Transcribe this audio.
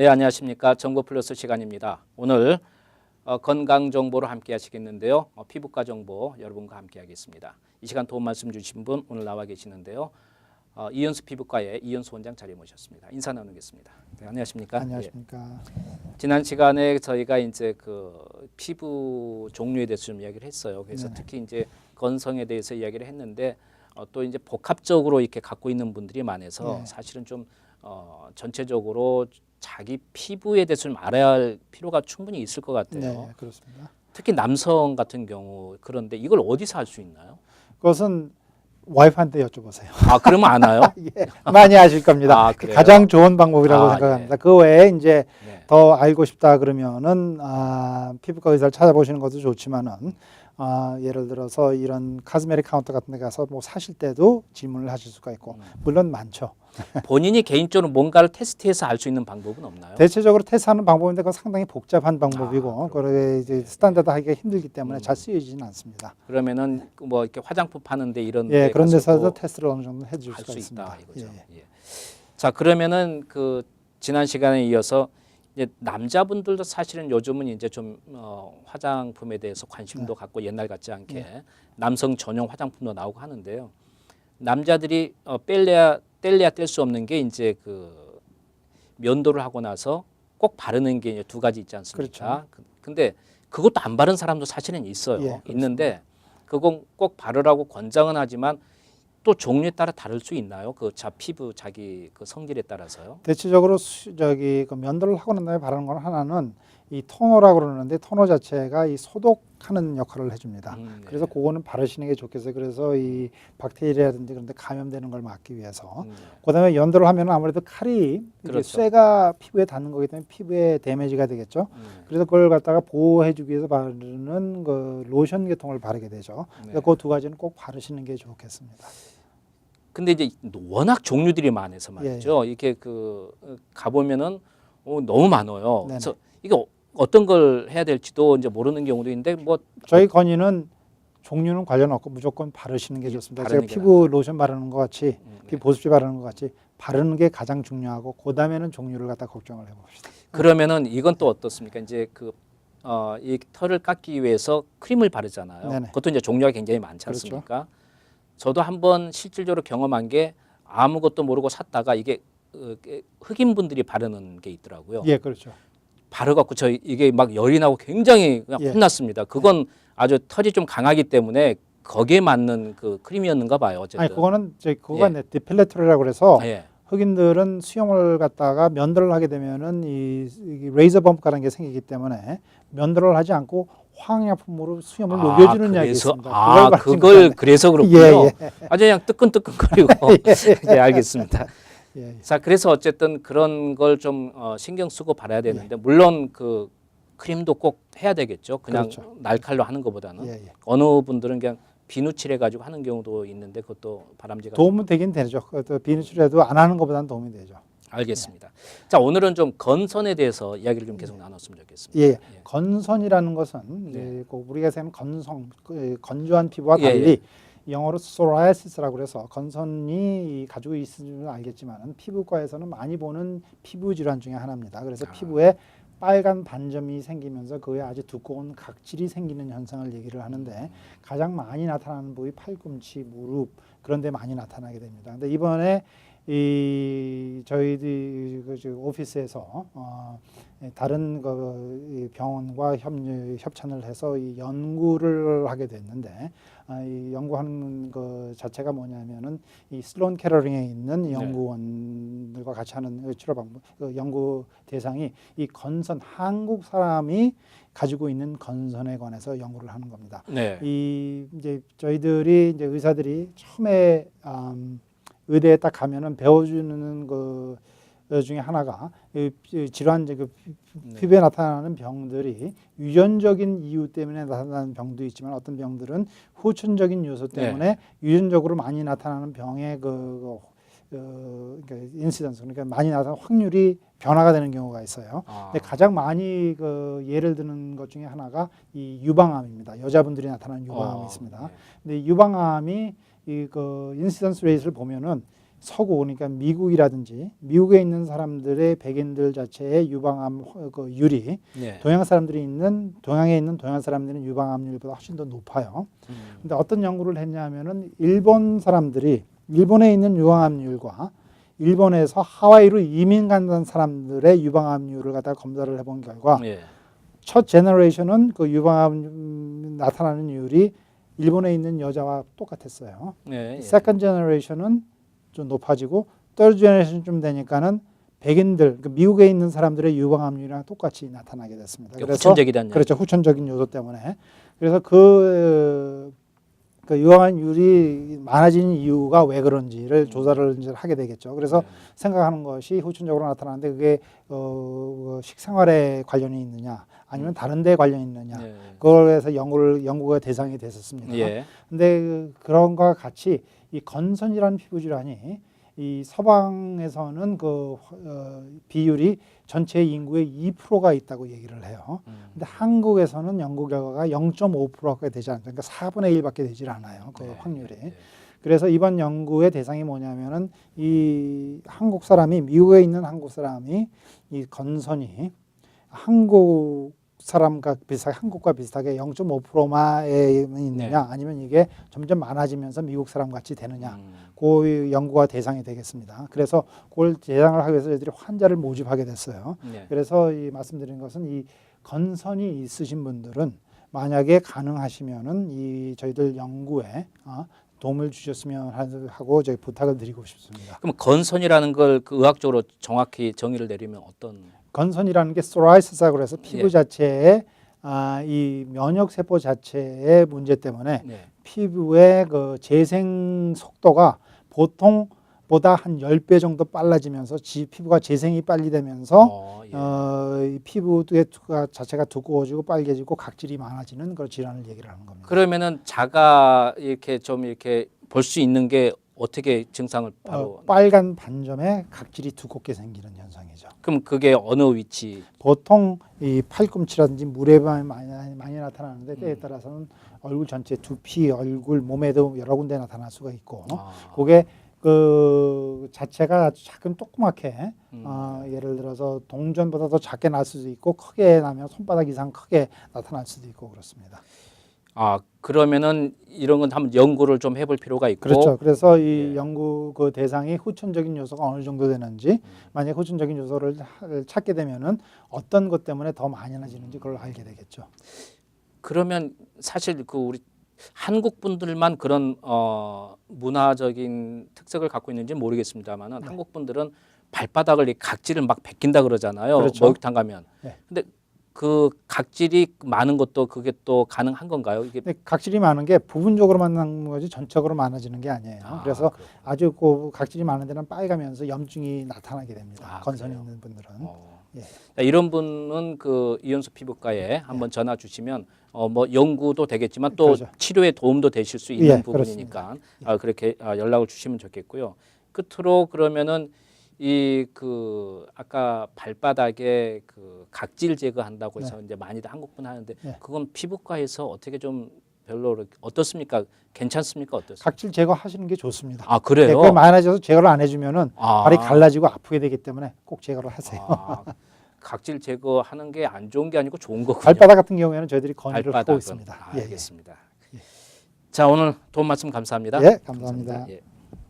네, 안녕하십니까. 정보 플러스 시간입니다. 오늘 건강 정보로 함께 하시겠는데요. 피부과 정보 여러분과 함께 하겠습니다. 이 시간 도움 말씀 주신 분 오늘 나와 계시는데요. 이윤수 피부과의 이윤수 원장 자리에 모셨습니다. 인사 나누겠습니다. 네, 안녕하십니까? 안녕하십니까. 예. 지난 시간에 저희가 이제 그 피부 종류에 대해서 좀 이야기를 했어요. 그래서 네네. 특히 이제 건성에 대해서 이야기를 했는데 또 이제 복합적으로 이렇게 갖고 있는 분들이 많아서 네. 사실은 좀 전체적으로 자기 피부에 대해서 좀 알아야 할 필요가 충분히 있을 것 같아요. 네, 그렇습니다. 특히 남성 같은 경우 그런데 이걸 어디서 할 수 있나요? 그것은 와이프한테 여쭤보세요. 아, 그러면 아나요? 예, 많이 아실 겁니다. 아, 그래요? 가장 좋은 방법이라고 생각합니다. 예. 그 외에 이제 네. 더 알고 싶다 그러면은 피부과 의사를 찾아보시는 것도 좋지만은 예를 들어서 이런 카스메틱 카운터 같은 데 가서 뭐 사실 때도 질문을 하실 수가 있고 물론 많죠. 본인이 개인적으로 뭔가를 테스트해서 알 수 있는 방법은 없나요? 대체적으로 테스트하는 방법인데 그건 상당히 복잡한 방법이고 그렇군요. 그걸 이제 스탠다드 하기가 힘들기 때문에 잘 쓰여지지는 않습니다. 그러면은 뭐 이렇게 화장품 파는데 이런 예, 데 그런 데서도 가서도 테스트를 어느 정도 해줄 할 수가 수 있습니다. 있다 이거죠. 예. 예. 자, 그러면은 그 지난 시간에 이어서 이제 남자분들도 사실은 요즘은 이제 좀 화장품에 대해서 관심도 갖고 옛날 같지 않게 남성 전용 화장품도 나오고 하는데요. 남자들이 뗄래야 뗄 수 없는 게 이제 그 면도를 하고 나서 꼭 바르는 게 이제 두 가지 있지 않습니까? 그렇죠. 근데 그것도 안 바른 사람도 사실은 있어요. 예, 그렇습니다. 있는데 그건 꼭 바르라고 권장은 하지만 또 종류에 따라 다를 수 있나요? 그 피부 자기 그 성질에 따라서요. 대체적으로 그 면도를 하고 난 다음에 바르는 건 하나는 이 토너라고 그러는데 토너 자체가 이 소독하는 역할을 해줍니다. 네. 그래서 그거는 바르시는 게 좋겠어요. 그래서 이 박테리아라든지 그런 데 감염되는 걸 막기 위해서. 네. 그다음에 연도를 하면 아무래도 칼이 그렇죠. 쇠가 피부에 닿는 거기 때문에 피부에 데미지가 되겠죠. 그래서 그걸 갖다가 보호해주기 위해서 바르는 그 로션 계통을 바르게 되죠. 네. 그 두 가지는 꼭 바르시는 게 좋겠습니다. 근데 이제 워낙 종류들이 많아서 말이죠. 이게 그 가보면은 너무 많아요. 네네. 그래서 이게 어떤 걸 해야 될지도 이제 모르는 경우도 있는데 뭐 저희 건의는 종류는 관련 없고 무조건 바르시는 게 좋습니다. 바르는 제가 게 피부 로션 바르는 것 같이 네. 피부 보습제 바르는 것 같이 바르는 게 가장 중요하고 그다음에는 종류를 갖다 걱정을 해봅시다. 그러면은 이건 또 어떻습니까? 이제 이 털을 깎기 위해서 크림을 바르잖아요. 네네. 그것도 이제 종류가 굉장히 많지 그렇죠. 않습니까? 저도 한번 실질적으로 경험한 게 아무것도 모르고 샀다가 이게 흑인 분들이 바르는 게 있더라고요. 예, 그렇죠. 바르갖고 이게 막 열이 나고 굉장히 그냥 예. 혼났습니다. 그건 아주 털이 좀 강하기 때문에 거기에 맞는 그 크림이었는가 봐요. 어쨌든. 아니 그거는 그거가 예. 디필레토리라고 그래서 예. 흑인들은 수영을 갖다가 면도를 하게 되면은 이 레이저 범프라는 게 생기기 때문에 면도를 하지 않고 화학약품으로 수염을 녹여주는 약이 있습니다. 그걸 그래서 그렇군요. 예, 예. 아주 그냥 뜨끈뜨끈거리고. 예, 알겠습니다. 예. 자, 그래서 어쨌든 그런 걸 좀 신경 쓰고 바라야 되는데 물론 그 크림도 꼭 해야 되겠죠. 그냥 그렇죠. 날칼로 하는 것보다는 예, 예. 어느 분들은 그냥 비누칠해 가지고 하는 경우도 있는데 그것도 바람직하죠. 도움은 되긴 되죠. 비누칠해도 안 하는 것보다는 도움이 되죠. 알겠습니다. 자, 오늘은 좀 건선에 대해서 이야기를 좀 계속 나눴으면 좋겠습니다. 예, 건선이라는 것은 이제 우리가 생각하는 건조한 피부와 달리 영어로 psoriasis라고 그래서 건선이 가지고 있으면 알겠지만은 피부과에서는 많이 보는 피부 질환 중에 하나입니다. 그래서 피부에 빨간 반점이 생기면서 그에 아주 두꺼운 각질이 생기는 현상을 얘기를 하는데 가장 많이 나타나는 부위 팔꿈치, 무릎 그런 데 많이 나타나게 됩니다. 근데 이번에 저희들 오피스에서 다른 병원과 협찬을 해서 이 연구를 하게 됐는데 이 연구하는 것 자체가 뭐냐면은 이 슬론 캐러링에 있는 연구원들과 같이 하는 치료 방법, 연구 대상이 이 건선 한국 사람이 가지고 있는 건선에 관해서 연구를 하는 겁니다. 네. 이제 저희들이 이제 의사들이 처음에 의대에 딱 가면은 배워주는 그 중에 하나가 질환 피부에 나타나는 병들이 유전적인 이유 때문에 나타나는 병도 있지만 어떤 병들은 후천적인 요소 때문에 유전적으로 많이 나타나는 병의 그러니까 인시던스 그러니까 많이 나타나는 확률이 변화가 되는 경우가 있어요. 근데 가장 많이 예를 드는 것 중에 하나가 이 유방암입니다. 여자분들이 나타나는 유방암이 있습니다. 근데 유방암이 인시던스 레이트를 보면은 서구 그러니까 미국이라든지 미국에 있는 사람들의 백인들 자체의 유방암 그 율이 네. 동양에 있는 동양 사람들은 유방암률보다 훨씬 더 높아요. 근데 어떤 연구를 했냐면은 일본 사람들이 일본에 있는 유방암률과 일본에서 하와이로 이민 간 사람들의 유방암률을 갖다가 검사를 해본 결과 예. 첫 제너레이션은 그 유방암 나타나는 율이 일본에 있는 여자와 똑같았어요. 예. 예. 세컨드 제너레이션은 좀 높아지고 third 제너레이션쯤 되니까는 백인들 그 미국에 있는 사람들의 유방암률이랑 똑같이 나타나게 됐습니다. 그러니까 후천적이라는 그렇죠. 후천적인 요소 때문에. 그래서 그 유방암률이 많아지는 이유가 왜 그런지를 조사를 이제 하게 되겠죠. 그래서 생각하는 것이 후천적으로 나타나는데 그게 식생활에 관련이 있느냐 아니면 다른 데 관련이 있느냐 예. 그걸 해서 연구가 대상이 됐었습니다. 예. 근데 그런 것과 같이 이 건선이라는 피부 질환이 이 서방에서는 비율이 전체 인구의 2%가 있다고 얘기를 해요. 근데 한국에서는 연구 결과가 0.5%가 되지 않아요. 그러니까 4분의 1밖에 되질 않아요. 그 네. 확률이. 네. 그래서 이번 연구의 대상이 뭐냐면은 이 한국 사람이 미국에 있는 한국 사람이 이 건선이 한국 사람과 비슷하게 한국과 비슷하게 0.5%만 있느냐 네. 아니면 이게 점점 많아지면서 미국 사람 같이 되느냐 그 연구가 대상이 되겠습니다. 그래서 그걸 대상을 하기 위해서 저희들이 환자를 모집하게 됐어요. 네. 그래서 이 말씀드린 것은 이 건선이 있으신 분들은 만약에 가능하시면은 이 저희들 연구에 도움을 주셨으면 하고 저희 부탁을 드리고 싶습니다. 그럼 건선이라는 걸 그 의학적으로 정확히 정의를 내리면 어떤? 건선이라는 게 소라이시스라고 해서 피부 예. 자체에 이 면역 세포 자체의 문제 때문에 네. 피부의 그 재생 속도가 보통보다 한 10배 정도 빨라지면서 피부가 재생이 빨리 되면서 예. 이 피부 자체가 두꺼워지고 빨개지고 각질이 많아지는 그런 질환을 얘기를 하는 겁니다. 그러면은 자가 이렇게 좀 이렇게 볼 수 있는 게 어떻게 증상을 바로? 빨간 반점에 각질이 두껍게 생기는 현상이죠. 그럼 그게 어느 위치? 보통 이 팔꿈치라든지 물에 많이 나타나는데 때에 따라서는 얼굴 전체 두피, 얼굴, 몸에도 여러 군데 나타날 수가 있고 그게 그 자체가 작은 조그맣게 예를 들어서 동전보다 더 작게 날 수도 있고 크게 나면 손바닥 이상 크게 나타날 수도 있고 그렇습니다. 그러면은 이런 건 한번 연구를 좀 해볼 필요가 있고. 그렇죠. 그래서 이 예. 연구 그 대상이 후천적인 요소가 어느 정도 되는지 만약 후천적인 요소를 찾게 되면은 어떤 것 때문에 더 많이 나지는지 그걸 알게 되겠죠. 그러면 사실 그 우리 한국 분들만 그런 문화적인 특색을 갖고 있는지 모르겠습니다만은 네. 한국 분들은 발바닥을 이 각질을 막 벗긴다 그러잖아요. 그렇죠. 목욕탕 가면. 네. 근데 그 각질이 많은 것도 그게 또 가능한 건가요? 이게 근데 각질이 많은 게 부분적으로 많은 거지 전적으로 많아지는 게 아니에요. 그래서 그렇구나. 아주 그 각질이 많은 데는 빨가면서 염증이 나타나게 됩니다. 건선이 그래요? 있는 분들은. 예. 이런 분은 그 이현수 피부과에 한번 전화 주시면 뭐 연구도 되겠지만 또 그렇죠. 치료에 도움도 되실 수 있는 예, 부분이니까 그렇게 연락을 주시면 좋겠고요. 끝으로 그러면은 이 그 아까 발바닥에 그 각질 제거한다고 해서 이제 많이들 한국분 하는데 네. 그건 피부과에서 어떻게 좀 별로 어떻습니까? 괜찮습니까? 어떻습니까? 각질 제거하시는 게 좋습니다. 아 그래요? 네, 그걸 많아져서 제거를 안 해주면은 아. 발이 갈라지고 아프게 되기 때문에 꼭 제거를 하세요. 각질 제거하는 게 안 좋은 게 아니고 좋은 거군요. 발바닥 같은 경우에는 저희들이 건의를 하고 발바닥은. 있습니다. 알겠습니다. 자 오늘 도움 말씀 감사합니다. 예, 감사합니다. 예.